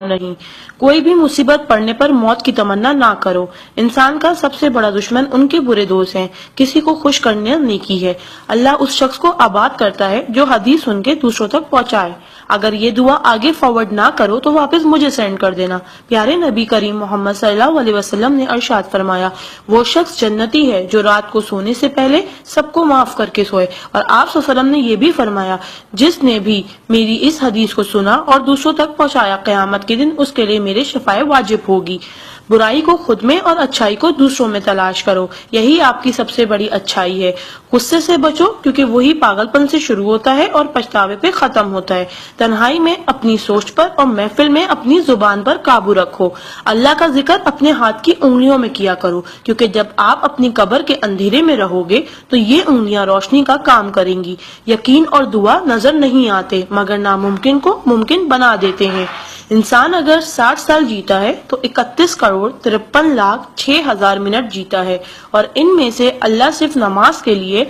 نہیں، کوئی بھی مصیبت پڑنے پر موت کی تمنا نہ کرو۔ انسان کا سب سے بڑا دشمن ان کے برے دوست ہیں۔ کسی کو خوش کرنا نیکی ہے۔ اللہ اس شخص کو آباد کرتا ہے جو حدیث سن کے دوسروں تک پہنچائے۔ اگر یہ دعا آگے فارورڈ نہ کرو تو واپس مجھے سینڈ کر دینا۔ پیارے نبی کریم محمد صلی اللہ علیہ وسلم نے ارشاد فرمایا، وہ شخص جنتی ہے جو رات کو سونے سے پہلے سب کو معاف کر کے سوئے۔ اور آپ صلی اللہ علیہ وسلم نے یہ بھی فرمایا، جس نے بھی میری اس حدیث کو سنا اور دوسروں تک پہنچایا، قیامت کے دن اس کے لیے میرے شفاعت واجب ہوگی۔ برائی کو خود میں اور اچھائی کو دوسروں میں تلاش کرو، یہی آپ کی سب سے بڑی اچھائی ہے۔ غصے سے بچو کیونکہ وہی پاگل پن سے شروع ہوتا ہے اور پچھتاوے پہ ختم ہوتا ہے۔ تنہائی میں اپنی سوچ پر اور محفل میں اپنی زبان پر قابو رکھو۔ اللہ کا ذکر اپنے ہاتھ کی انگلیوں میں کیا کرو، کیونکہ جب آپ اپنی قبر کے اندھیرے میں رہو گے تو یہ انگلیاں روشنی کا کام کریں گی۔ یقین اور دعا نظر نہیں آتے مگر ناممکن کو ممکن بنا دیتے ہیں۔ انسان اگر 60 سال جیتا ہے تو 31,53,06,000 منٹ جیتا ہے، اور ان میں سے اللہ صرف نماز کے لیے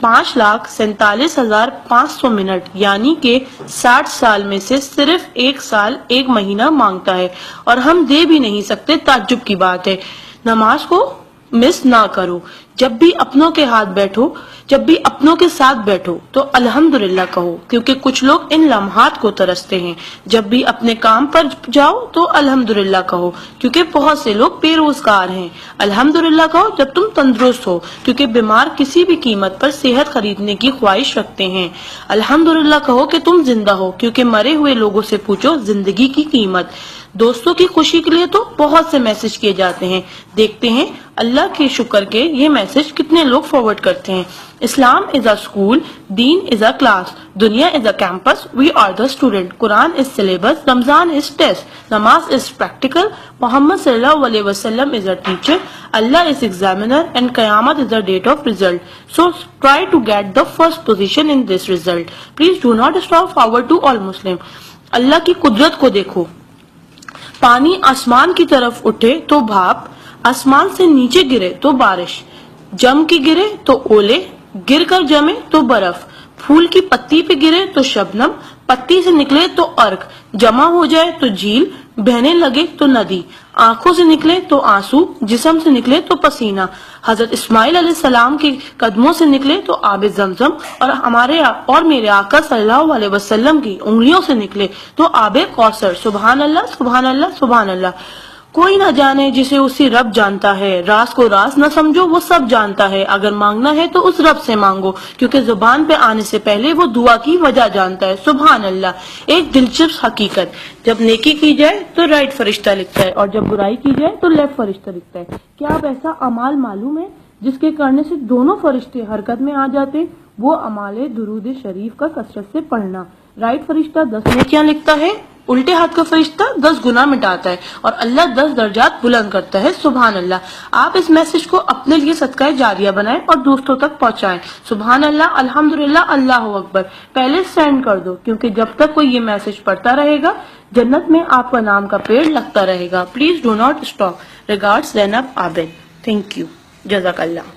5,47,500 منٹ یعنی کہ 60 سال میں سے صرف 1 سال 1 مہینہ مانگتا ہے، اور ہم دے بھی نہیں سکتے۔ تعجب کی بات ہے۔ نماز کو مس نہ کرو۔ جب بھی اپنوں کے ساتھ بیٹھو تو الحمدللہ کہو، کیونکہ کچھ لوگ ان لمحات کو ترستے ہیں۔ جب بھی اپنے کام پر جاؤ تو الحمدللہ کہو، کیونکہ بہت سے لوگ بے روزگار ہیں۔ الحمدللہ کہو جب تم تندرست ہو، کیونکہ بیمار کسی بھی قیمت پر صحت خریدنے کی خواہش رکھتے ہیں۔ الحمدللہ کہو کہ تم زندہ ہو، کیونکہ مرے ہوئے لوگوں سے پوچھو زندگی کی قیمت۔ دوستوں کی خوشی کے لیے تو بہت سے میسج کیے جاتے ہیں، دیکھتے ہیں اللہ کے شکر کے یہ میسج کتنے لوگ فارورڈ کرتے ہیں۔ اسلام از a school, then is a class, duniya is a campus, we are the student, Quran is syllabus, Ramzan is test, namaz is practical, Muhammad صلی اللہ علیہ وسلم is a teacher, Allah is examiner and qayamat is the date of result. So try to get the first position in this result. Please do not stop forward to all Muslim. اللہ کی قدرت کو دیکھو۔ پانی آسمان کی طرف اٹھے تو بھاپ، آسمان سے نیچے گرے تو بارش، جم کے گرے تو اولے، گر کر جمے تو برف، پھول کی پتی پہ گرے تو شبنم، پتی سے نکلے تو ارک، جمع ہو جائے تو جھیل، بہنے لگے تو ندی، آنکھوں سے نکلے تو آنسو، جسم سے نکلے تو پسینہ، حضرت اسماعیل علیہ السلام کے قدموں سے نکلے تو آب زمزم، اور میرے آقا صلی اللہ علیہ وسلم کی انگلیوں سے نکلے تو آب کوثر۔ سبحان اللہ، سبحان اللہ، سبحان اللہ۔ کوئی نہ جانے جسے اسی رب جانتا ہے، راز کو راز نہ سمجھو، وہ سب جانتا ہے۔ اگر مانگنا ہے تو اس رب سے مانگو، کیونکہ زبان پہ آنے سے پہلے وہ دعا کی وجہ جانتا ہے۔ سبحان اللہ۔ ایک دلچسپ حقیقت، جب نیکی کی جائے تو رائٹ فرشتہ لکھتا ہے، اور جب برائی کی جائے تو لیفٹ فرشتہ لکھتا ہے۔ کیا آپ ایسا اعمال معلوم ہے جس کے کرنے سے دونوں فرشتے حرکت میں آ جاتے؟ وہ اعمال درود شریف کا کثرت سے پڑھنا۔ رائٹ فرشتہ 10 نیکیاں لکھتا ہے، الٹے ہاتھ کا فرشتہ 10 گناہ مٹاتا ہے، اور اللہ 10 درجات بلند کرتا ہے۔ سبحان اللہ۔ آپ اس میسج کو اپنے لیے صدقہ جاریہ بنائیں اور دوستوں تک پہنچائیں۔ سبحان اللہ، الحمدللہ، اللہ اکبر پہلے سینڈ کر دو، کیونکہ جب تک کوئی یہ میسج پڑھتا رہے گا جنت میں آپ کا نام کا پیڑ لگتا رہے گا۔ Please do not stop. Regards Zainab Abid. Thank you, جزاک اللہ۔